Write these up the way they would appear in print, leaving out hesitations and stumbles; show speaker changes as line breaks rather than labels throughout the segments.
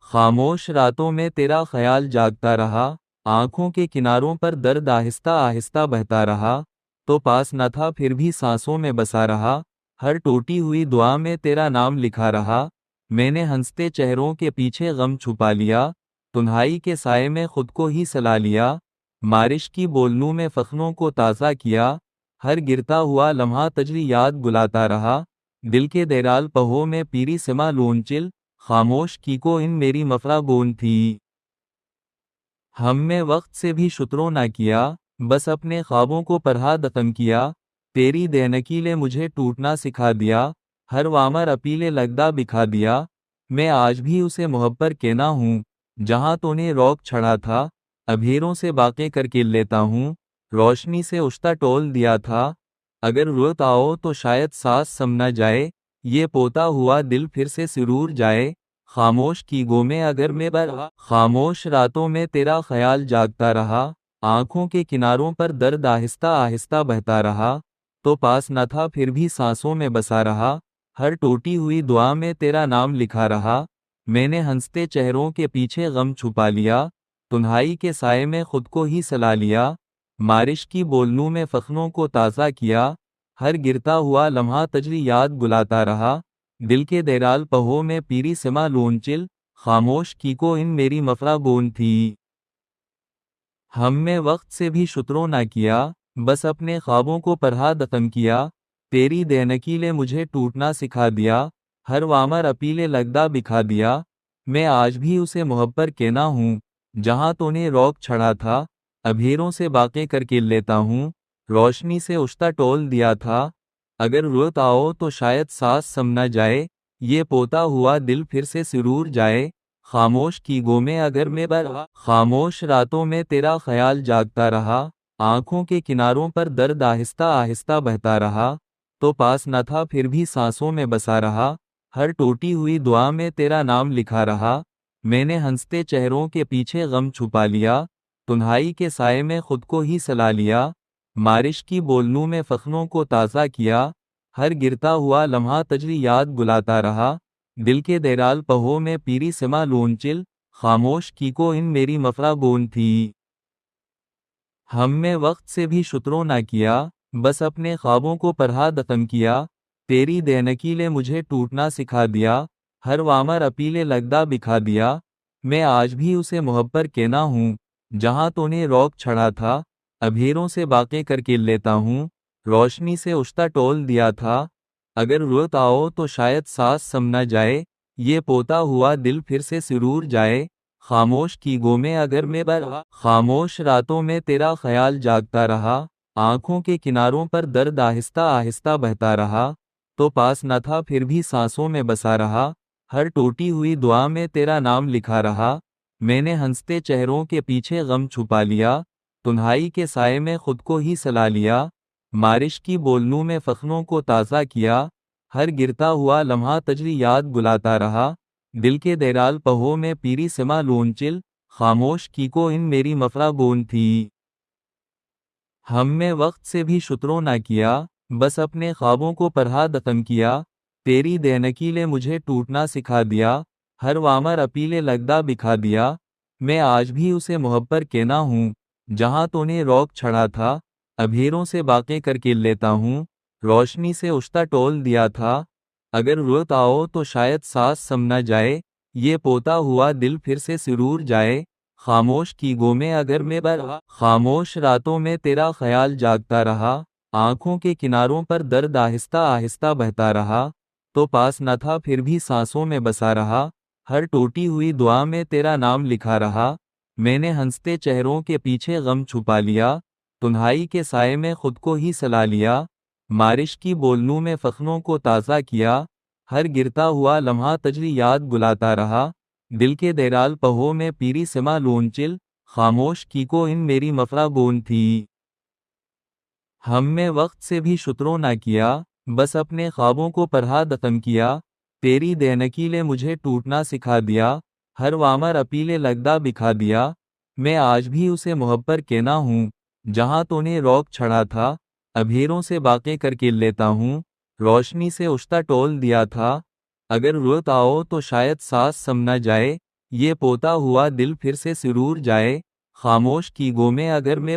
خاموش راتوں میں تیرا خیال جاگتا رہا، آنکھوں کے کناروں پر درد آہستہ آہستہ بہتا رہا، تو پاس نہ تھا پھر بھی سانسوں میں بسا رہا، ہر ٹوٹی ہوئی دعا میں تیرا نام لکھا رہا، میں نے ہنستے چہروں کے پیچھے غم چھپا لیا، تنہائی کے سائے میں خود کو ہی سلا لیا، بارش کی بولنوں میں فخروں کو تازہ کیا، ہر گرتا ہوا لمحہ تجلی یاد گلاتا رہا، دل کے دیرال پہو میں پیری سما لون چل، خاموش کی کو ان میری مفرا گون تھی۔ ہم میں وقت سے بھی شترو نہ کیا، بس اپنے خوابوں کو پڑھا دفن کیا، تیری دینکیلے مجھے ٹوٹنا سکھا دیا، ہر وامر اپیلے لگدا بکھا دیا، میں آج بھی اسے محبت کہنا ہوں، جہاں تو نے روک چھڑا تھا، ابھیروں سے باتیں کر کے لیتا ہوں، روشنی سے اشتا ٹول دیا تھا، اگر روت آؤ تو شاید سانس سم نہ جائے، یہ پوتا ہوا دل پھر سے سرور جائے، خاموش کی گو میں اگر میں خاموش راتوں میں تیرا خیال جاگتا رہا، آنکھوں کے کناروں پر درد آہستہ آہستہ بہتا رہا، تو پاس نہ تھا پھر بھی سانسوں میں بسا رہا، ہر ٹوٹی ہوئی دعا میں تیرا نام لکھا رہا، میں نے ہنستے چہروں کے پیچھے غم چھپا لیا، تنہائی کے سائے میں خود کو ہی سلا لیا، بارش کی بولنوں میں فخروں کو تازہ کیا، ہر گرتا ہوا لمحہ تجلی یاد گلاتا رہا، دل کے دیرال پہو میں پیری سما لون چل، خاموش کی کو ان میری مفرا گون تھی۔ ہم میں وقت سے بھی شترو نہ کیا، بس اپنے خوابوں کو پڑھا دفن کیا، تیری دینکیلے مجھے ٹوٹنا سکھا دیا، ہر وامر اپیلے لگدا بکھا دیا، میں آج بھی اسے محبت کہنا ہوں، جہاں تو نے روک چھڑا تھا، ابھیروں سے باتیں کر کے لیتا ہوں، روشنی سے اشتا ٹول دیا تھا، اگر روت آؤ تو شاید سانس سم نہ جائے، یہ پوتا ہوا دل پھر سے سرور جائے، خاموش کی گو میں اگر میں خاموش راتوں میں تیرا خیال جاگتا رہا، آنکھوں کے کناروں پر درد آہستہ آہستہ بہتا رہا، تو پاس نہ تھا پھر بھی سانسوں میں بسا رہا، ہر ٹوٹی ہوئی دعا میں تیرا نام لکھا رہا، میں نے ہنستے چہروں کے پیچھے غم چھپا لیا، تنہائی کے سائے میں خود کو ہی سلا لیا، بارش کی بولنوں میں فخروں کو تازہ کیا، ہر گرتا ہوا لمحہ تجلی یاد گلاتا رہا، دل کے دیرال پہو میں پیری سما لون چل، خاموش کی کو ان میری مفرا گون تھی۔ ہم میں وقت سے بھی شترو نہ کیا، بس اپنے خوابوں کو پڑھا دفن کیا، تیری دینکیلے مجھے ٹوٹنا سکھا دیا، ہر وامر اپیلے لگدا بکھا دیا، میں آج بھی اسے محبت کہنا ہوں، جہاں تو نے روک چھڑا تھا، ابھیروں سے باتیں کر کے لیتا ہوں، روشنی سے اشتا ٹول دیا تھا، اگر روت آؤ تو شاید سانس سم نہ جائے، یہ پوتا ہوا دل پھر سے سرور جائے، خاموش کی گو میں اگر میں خاموش راتوں میں تیرا خیال جاگتا رہا، آنکھوں کے کناروں پر درد آہستہ آہستہ بہتا رہا، تو پاس نہ تھا پھر بھی سانسوں میں بسا رہا، ہر ٹوٹی ہوئی دعا میں تیرا نام لکھا رہا، میں نے ہنستے چہروں کے پیچھے غم چھپا لیا، تنہائی کے سائے میں خود کو ہی سلا لیا، بارش کی بولنوں میں فخروں کو تازہ کیا، ہر گرتا ہوا لمحہ تجلی یاد گلاتا رہا، دل کے دیرال پہو میں پیری سما لون چل، خاموش کی کو ان میری مفرا گون تھی۔ ہم میں وقت سے بھی شترو نہ کیا، بس اپنے خوابوں کو پڑھا دفن کیا، تیری دینکیلے مجھے ٹوٹنا سکھا دیا، ہر وامر اپیلے لگدا بکھا دیا، میں آج بھی اسے محبت کہنا ہوں، جہاں تو نے روک چھڑا تھا، ابھیروں سے باتیں کر کے لیتا ہوں، روشنی سے اشتا ٹول دیا تھا، اگر روت آؤ تو شاید سانس سم نہ جائے، یہ پوتا ہوا دل پھر سے سرور جائے، خاموش کی گو میں اگر میں خاموش راتوں میں تیرا خیال جاگتا رہا، آنکھوں کے کناروں پر درد آہستہ آہستہ بہتا رہا، تو پاس نہ تھا پھر بھی سانسوں میں بسا رہا، ہر ٹوٹی ہوئی دعا میں تیرا نام لکھا رہا، میں نے ہنستے چہروں کے پیچھے غم چھپا لیا، تنہائی کے سائے میں خود کو ہی سلا لیا، بارش کی بولنوں میں فخروں کو تازہ کیا، ہر گرتا ہوا لمحہ تجلی یاد گلاتا رہا، دل کے دیرال پہو میں پیری سما لون چل، خاموش کی کو ان میری مفرا گون تھی۔ ہم میں وقت سے بھی شترو نہ کیا، بس اپنے خوابوں کو پڑھا دفن کیا، تیری دینکیلے مجھے ٹوٹنا سکھا دیا، ہر وامر اپیلے لگدا بکھا دیا، میں آج بھی اسے محبت کہنا ہوں، جہاں تو نے روک چھڑا تھا، ابھیروں سے باتیں کر کے لیتا ہوں، روشنی سے اشتا ٹول دیا تھا، اگر روت آؤ تو شاید سانس سم نہ جائے، یہ پوتا ہوا دل پھر سے سرور جائے، خاموش کی گو میں اگر میں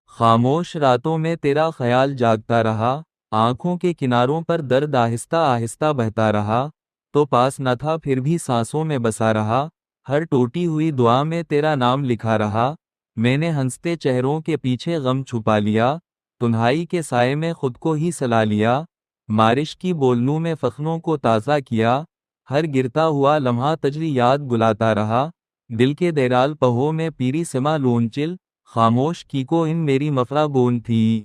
خاموش راتوں میں تیرا خیال جاگتا رہا، آنکھوں کے کناروں پر درد آہستہ آہستہ بہتا رہا، تو پاس نہ تھا پھر بھی سانسوں میں بسا رہا، ہر ٹوٹی ہوئی دعا میں تیرا نام لکھا رہا، میں نے ہنستے چہروں کے پیچھے غم چھپا لیا، تنہائی کے سائے میں خود کو ہی سلا لیا، بارش کی بولنوں میں فخروں کو تازہ کیا، ہر گرتا ہوا لمحہ تجلی یاد بلاتا رہا، دل کے دیرال پہو میں پیری سما لونچل، خاموش کی کو ان میری مفرا گون تھی۔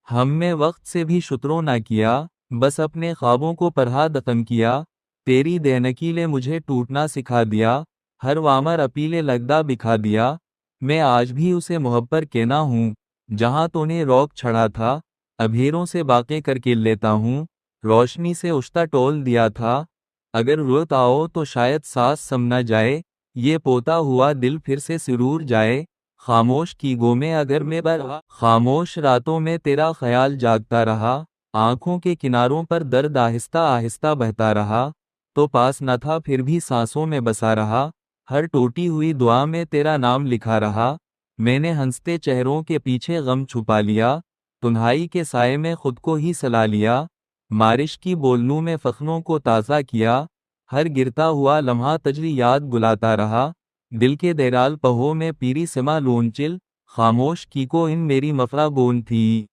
ہم میں وقت سے بھی شترو نہ کیا، بس اپنے خوابوں کو پڑھا دفن کیا، تیری دینکیلے مجھے ٹوٹنا سکھا دیا، ہر وامر اپیلے لگدا بکھا دیا، میں آج بھی اسے محبت کہنا ہوں، جہاں تو نے روک چھڑا تھا، ابھیروں سے باتیں کر کے لیتا ہوں، روشنی سے اشتا ٹول دیا تھا، اگر روت آؤ تو شاید سانس سم نہ جائے، یہ پوتا ہوا دل پھر سے سرور جائے، خاموش کی گو میں اگر میں خاموش راتوں میں تیرا خیال جاگتا رہا، آنکھوں کے کناروں پر درد آہستہ آہستہ بہتا رہا، تو پاس نہ تھا پھر بھی سانسوں میں بسا رہا، ہر ٹوٹی ہوئی دعا میں تیرا نام لکھا رہا، میں نے ہنستے چہروں کے پیچھے غم چھپا لیا، تنہائی کے سائے میں خود کو ہی سلا لیا، بارش کی بولنوں میں فخروں کو تازہ کیا، ہر گرتا ہوا لمحہ تجلی یاد بلاتا رہا، دل کے دیرال پہو میں پیری سما لونچل، خاموش کی کو ان میری مفرا گون تھی۔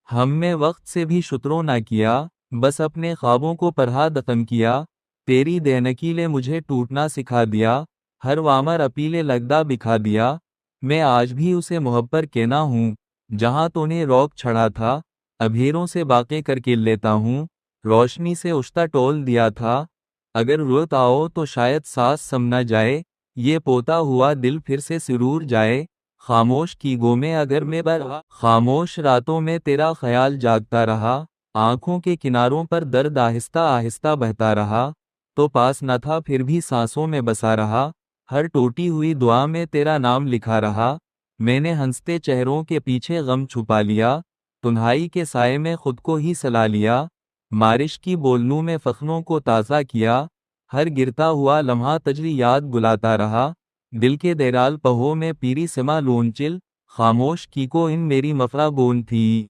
ہم میں وقت سے بھی شترو نہ کیا، بس اپنے خوابوں کو پڑھا دفن کیا، تیری دینکیلے مجھے ٹوٹنا سکھا دیا، ہر وامر اپیلے لگدا بکھا دیا، میں آج بھی اسے محبت کہنا ہوں، جہاں تو نے روک چھڑا تھا، ابھیروں سے باتیں کر کے لیتا ہوں، روشنی سے اشتا ٹول دیا تھا، اگر روت آؤ تو شاید سانس سم نہ جائے، یہ پوتا ہوا دل پھر سے سرور جائے، خاموش کی گو میں اگر میں خاموش راتوں میں تیرا خیال جاگتا رہا، آنکھوں کے کناروں پر درد آہستہ آہستہ بہتا رہا، تو پاس نہ تھا پھر بھی سانسوں میں بسا رہا، ہر ٹوٹی ہوئی دعا میں تیرا نام لکھا رہا، میں نے ہنستے چہروں کے پیچھے غم چھپا لیا، تنہائی کے سائے میں خود کو ہی سلا لیا، بارش کی بولنوں میں فخروں کو تازہ کیا، ہر گرتا ہوا لمحہ تجلی یاد بلاتا رہا، دل کے دیرال پہو میں پیری سما لونچل، خاموش کی کو ان میری مفرا گون تھی۔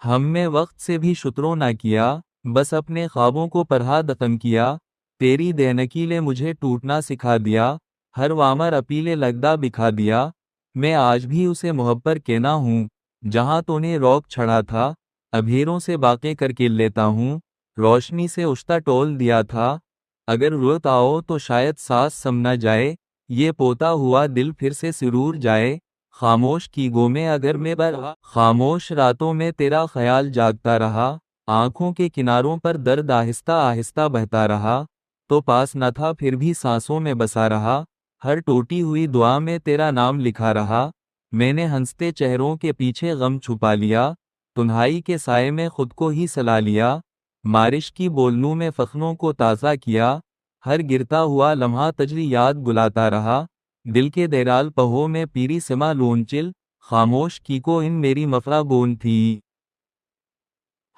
ہم میں وقت سے بھی شترو نہ کیا، بس اپنے خوابوں کو پڑھا دفن کیا، تیری دینکیلے مجھے ٹوٹنا سکھا دیا، ہر وامر اپیلے لگدا بکھا دیا، میں آج بھی اسے محبت کہنا ہوں، جہاں تو نے روک چھڑا تھا، ابھیروں سے باتیں کر کے لیتا ہوں، روشنی سے اشتا ٹول دیا تھا، اگر روت آؤ تو شاید سانس سم نہ جائے، یہ پوتا ہوا دل پھر سے سرور جائے، خاموش کی گو میں اگر میں خاموش راتوں میں تیرا خیال جاگتا رہا، آنکھوں کے کناروں پر درد آہستہ آہستہ بہتا رہا، تو پاس نہ تھا پھر بھی سانسوں میں بسا رہا، ہر ٹوٹی ہوئی دعا میں تیرا نام لکھا رہا، میں نے ہنستے چہروں کے پیچھے غم چھپا لیا، تنہائی کے سائے میں خود کو ہی سلا لیا، بارش کی بولنوں میں فخروں کو تازہ کیا، ہر گرتا ہوا لمحہ تجلی یاد بلاتا رہا، دل کے دیرال پہو میں پیری سما لونچل، خاموش کی کو ان میری مفرا گون تھی۔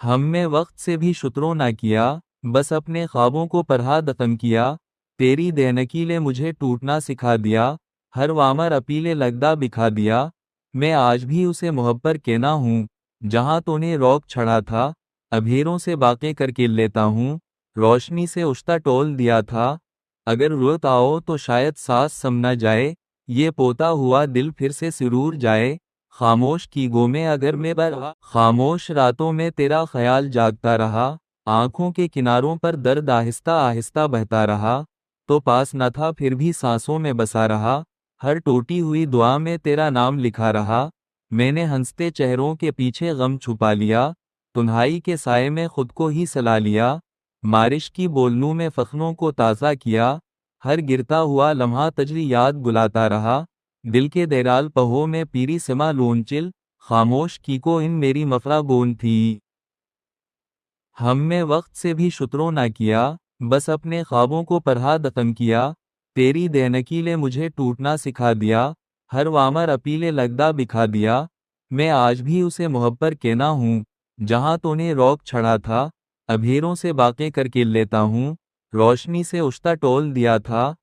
ہم میں وقت سے بھی شترو نہ کیا، بس اپنے خوابوں کو پڑھا دفن کیا، تیری دینکیلے مجھے ٹوٹنا سکھا دیا، ہر وامر اپیلے لگدا بکھا دیا، میں آج بھی اسے محبت کہنا ہوں، جہاں تو نے روک چھڑا تھا، ابھیروں سے باتیں کر کے لیتا ہوں، روشنی سے اشتا ٹول دیا تھا، اگر روت آؤ تو شاید سانس سم نہ جائے، یہ پوتا ہوا دل پھر سے سرور جائے، خاموش کی گو میں اگر میں خاموش راتوں میں تیرا خیال جاگتا رہا، آنکھوں کے کناروں پر درد آہستہ آہستہ بہتا رہا، تو پاس نہ تھا پھر بھی سانسوں میں بسا رہا، ہر ٹوٹی ہوئی دعا میں تیرا نام لکھا رہا، میں نے ہنستے چہروں کے پیچھے غم چھپا لیا، تنہائی کے سائے میں خود کو ہی سلا لیا، بارش کی بولنوں میں فخروں کو تازہ کیا، ہر گرتا ہوا لمحہ تجلی یاد بلاتا رہا، دل کے دیرال پہو میں پیری سما لونچل، خاموش کی کو ان میری مفرا گون تھی۔ ہم میں وقت سے بھی شترو نہ کیا، بس اپنے خوابوں کو پڑھا دفن کیا، تیری دینکیلے مجھے ٹوٹنا سکھا دیا، ہر وامر اپیلے لگدا بکھا دیا، میں آج بھی اسے محبت کہنا ہوں، جہاں تو نے روک چھڑا تھا، ابھیروں سے باتیں کر کے لیتا ہوں، روشنی سے اشتا ٹول دیا تھا،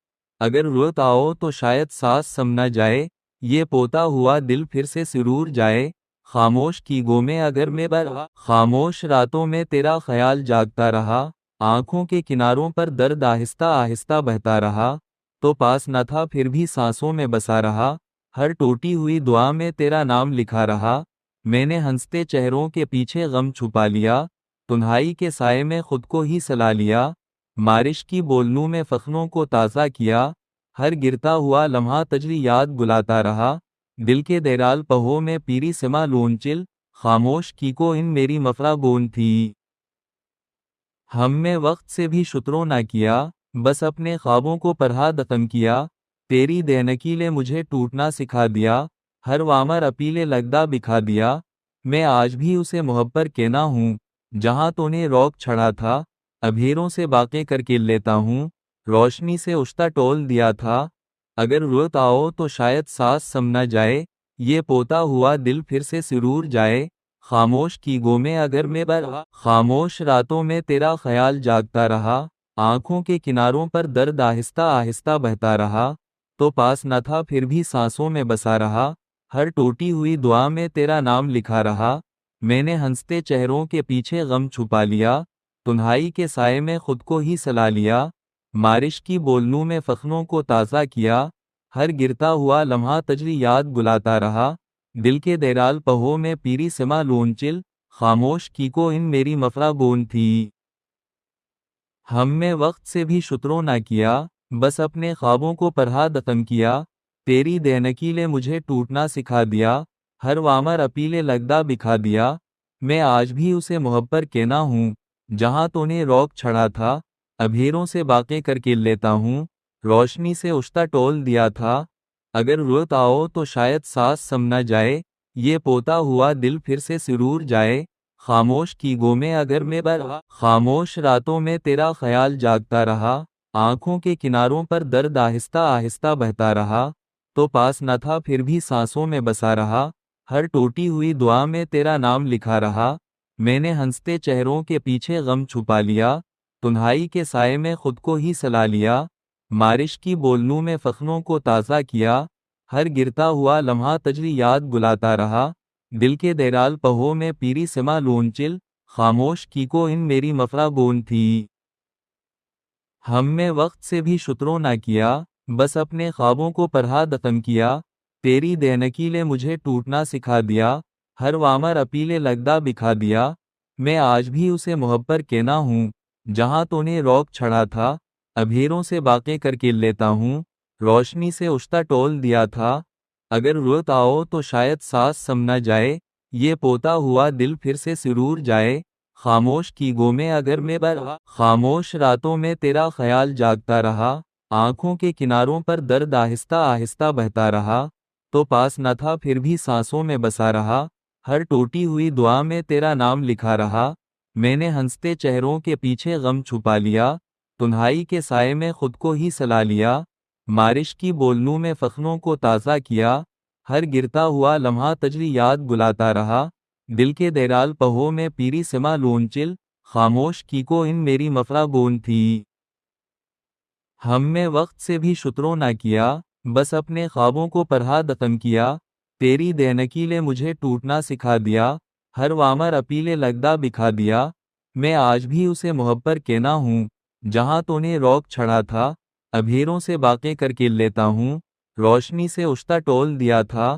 اگر رت آؤ تو شاید سانس سم نہ جائے، یہ پوتا ہوا دل پھر سے سرور جائے، خاموش کی گو میں اگر میں برہا، خاموش راتوں میں تیرا خیال جاگتا رہا، آنکھوں کے کناروں پر درد آہستہ آہستہ بہتا رہا، تو پاس نہ تھا پھر بھی سانسوں میں بسا رہا، ہر ٹوٹی ہوئی دعا میں تیرا نام لکھا رہا، میں نے ہنستے چہروں کے پیچھے غم چھپا لیا، تنہائی کے سائے میں خود کو ہی سلا لیا، بارش کی بولنوں میں فخروں کو تازہ کیا، ہر گرتا ہوا لمحہ تجلی یاد گلاتا رہا، دل کے دیرال پہو میں پیری سما لون چل، خاموش کی کو ان میری مفرا گون تھی۔ ہم میں وقت سے بھی شترو نہ کیا، بس اپنے خوابوں کو پڑھا دفن کیا، تیری دینکیلے مجھے ٹوٹنا سکھا دیا، ہر وامر اپیلے لگدا بکھا دیا، میں آج بھی اسے محبت کہنا ہوں، جہاں تو نے روک چھڑا تھا، ابھیروں سے باتیں کر کے لیتا ہوں، روشنی سے اشتا ٹول دیا تھا، اگر رت آؤ تو شاید سانس سم نہ جائے، یہ پوتا ہوا دل پھر سے سرور جائے، خاموش کی گو میں اگر میں برہا، خاموش راتوں میں تیرا خیال جاگتا رہا، آنکھوں کے کناروں پر درد آہستہ آہستہ بہتا رہا، تو پاس نہ تھا پھر بھی سانسوں میں بسا رہا، ہر ٹوٹی ہوئی دعا میں تیرا نام لکھا رہا، میں نے ہنستے چہروں کے پیچھے غم چھپا لیا، تنہائی کے سائے میں خود کو ہی سلا لیا، بارش کی بولنوں میں فخروں کو تازہ کیا، ہر گرتا ہوا لمحہ تجلی یاد گلاتا رہا، دل کے دیرال پہو میں پیری سما لون چل، خاموش کی کو ان میری مفرا گون تھی۔ ہم میں وقت سے بھی شترو نہ کیا، بس اپنے خوابوں کو پڑھا دفن کیا، تیری دینکیلے مجھے ٹوٹنا سکھا دیا، ہر وامر اپیلے لگدا بکھا دیا، میں آج بھی اسے محبت کہنا ہوں، جہاں تو نے روک چھڑا تھا، ابھیروں سے باتیں کر کے لیتا ہوں، روشنی سے اشتا ٹول دیا تھا، اگر رت آؤ تو شاید سانس سم نہ جائے، یہ پوتا ہوا دل پھر سے سرور جائے، خاموش کی گو میں اگر میں برہا، خاموش راتوں میں تیرا خیال جاگتا رہا، آنکھوں کے کناروں پر درد آہستہ آہستہ بہتا رہا، تو پاس نہ تھا پھر بھی سانسوں میں بسا رہا، ہر ٹوٹی ہوئی دعا میں تیرا نام لکھا رہا، میں نے ہنستے چہروں کے پیچھے غم چھپا لیا، تنہائی کے سائے میں خود کو ہی سلا لیا، بارش کی بولنوں میں فخروں کو تازہ کیا، ہر گرتا ہوا لمحہ تجلی یاد گلاتا رہا، دل کے دیرال پہو میں پیری سما لون چل، خاموش کی کو ان میری مفرا گون تھی۔ ہم میں وقت سے بھی شترو نہ کیا، بس اپنے خوابوں کو پڑھا دفن کیا، تیری دینکیلے مجھے ٹوٹنا سکھا دیا، ہر وامر اپیلے لگدا بکھا دیا، میں آج بھی اسے محبت کہنا ہوں، جہاں تو نے روک چھڑا تھا، ابھیروں سے باتیں کر کے لیتا ہوں، روشنی سے اشتا ٹول دیا تھا، اگر رت آؤ تو شاید سانس سم نہ جائے، یہ پوتا ہوا دل پھر سے سرور جائے، خاموش کی گو میں اگر میں برہا، خاموش راتوں میں تیرا خیال جاگتا رہا، آنکھوں کے کناروں پر درد آہستہ آہستہ بہتا رہا، تو پاس نہ تھا پھر بھی سانسوں میں بسا رہا، ہر ٹوٹی ہوئی دعا میں تیرا نام لکھا رہا، میں نے ہنستے چہروں کے پیچھے غم چھپا لیا، تنہائی کے سائے میں خود کو ہی سلا لیا، بارش کی بولنوں میں فخروں کو تازہ کیا، ہر گرتا ہوا لمحہ تجلی یاد گلاتا رہا، دل کے دیرال پہو میں پیری سما لون چل، خاموش کی کو ان میری مفرا گون تھی۔ ہم میں وقت سے بھی شترو نہ کیا، بس اپنے خوابوں کو پڑھا دفن کیا، تیری دینکیلے مجھے ٹوٹنا سکھا دیا، ہر وامر اپیلے لگدا بکھا دیا، میں آج بھی اسے محبت کہنا ہوں، جہاں تو نے روک چھڑا تھا، ابھیروں سے باتیں کر کے لیتا ہوں، روشنی سے اشتا ٹول دیا تھا،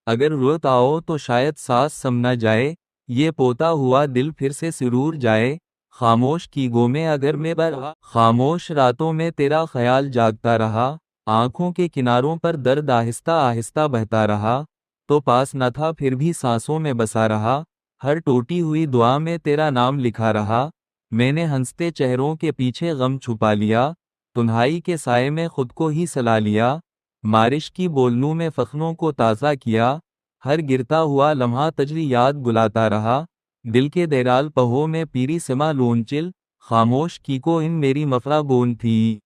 اگر رت آؤ تو شاید سانس سم نہ جائے، یہ پوتا ہوا دل پھر سے سرور جائے، خاموش کی گو میں اگر میں برہا، خاموش راتوں میں تیرا خیال جاگتا رہا، آنکھوں کے کناروں پر درد آہستہ آہستہ بہتا رہا، تو پاس نہ تھا پھر بھی سانسوں میں بسا رہا، ہر ٹوٹی ہوئی دعا میں تیرا نام لکھا رہا، میں نے ہنستے چہروں کے پیچھے غم چھپا لیا، تنہائی کے سائے میں خود کو ہی سلا لیا، بارش کی بولنوں میں فخروں کو تازہ کیا، ہر گرتا ہوا لمحہ تجلی یاد گلاتا رہا، دل کے دیرال پہو میں پیری سما لون چل، خاموش کی کو ان میری مفرا گون تھی۔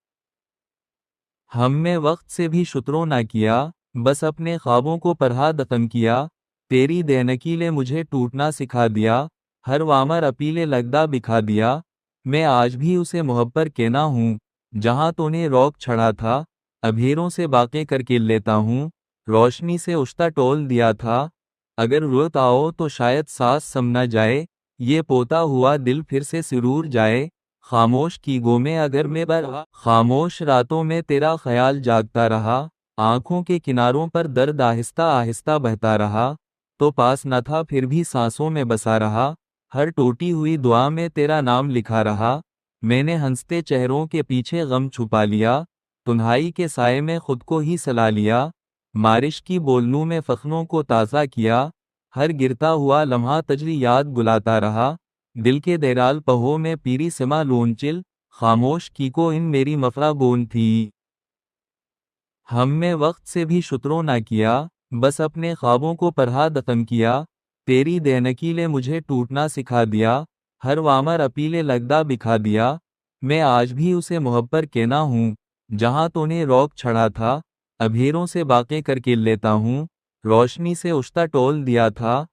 ہم میں وقت سے بھی شترو نہ کیا، بس اپنے خوابوں کو پڑھا دفن کیا، تیری دینکیلے مجھے ٹوٹنا سکھا دیا، ہر وامر اپیلے لگدا بکھا دیا، میں آج بھی اسے محبت کہنا ہوں، جہاں تو نے روک چھڑا تھا، ابھیروں سے باتیں کر کے لیتا ہوں، روشنی سے اشتا ٹول دیا تھا، اگر روت آؤ تو شاید سانس سم نہ جائے، یہ پوتا ہوا دل پھر سے سرور جائے، خاموش کی گو میں اگر میں برہا، خاموش راتوں میں تیرا خیال جاگتا رہا، آنکھوں کے کناروں پر درد آہستہ آہستہ بہتا رہا، تو پاس نہ تھا پھر بھی سانسوں میں بسا رہا، ہر ٹوٹی ہوئی دعا میں تیرا نام لکھا رہا، میں نے ہنستے چہروں کے پیچھے غم چھپا لیا، تنہائی کے سائے میں خود کو ہی سلا لیا، بارش کی بولنوں میں فخروں کو تازہ کیا، ہر گرتا ہوا لمحہ تجلی یاد بلاتا رہا، دل کے دیرال پہوں میں پیری سما لونچل، خاموش کی کو ان میری مفرا بون تھی۔ ہم نے وقت سے بھی شترو نہ کیا، بس اپنے خوابوں کو پڑھا دفن کیا، تیری دینکیلے مجھے ٹوٹنا سکھا دیا، ہر وامر اپیلے لگدا بکھا دیا، میں آج بھی اسے محبت کہنا ہوں، جہاں تو نے روک چھڑا تھا، ابھیروں سے باتیں کر کے لیتا ہوں، روشنی سے اشتا ٹول دیا تھا،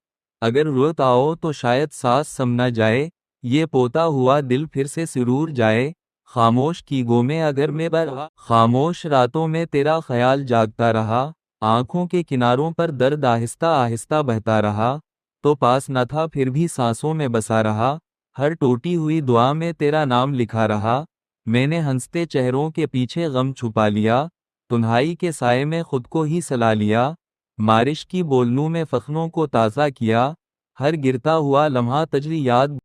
اگر روت آؤ تو شاید سانس سم نہ جائے، یہ پوتا ہوا دل پھر سے سرور جائے، خاموش کی گو میں اگر میں برہا، خاموش راتوں میں تیرا خیال جاگتا رہا، آنکھوں کے کناروں پر درد آہستہ آہستہ بہتا رہا، تو پاس نہ تھا پھر بھی سانسوں میں بسا رہا، ہر ٹوٹی ہوئی دعا میں تیرا نام لکھا رہا، میں نے ہنستے چہروں کے پیچھے غم چھپا لیا، تنہائی کے سائے میں خود کو ہی سلا لیا، بارش کی بولنوں میں فخروں کو تازہ کیا، ہر گرتا ہوا لمحہ تجلی یاد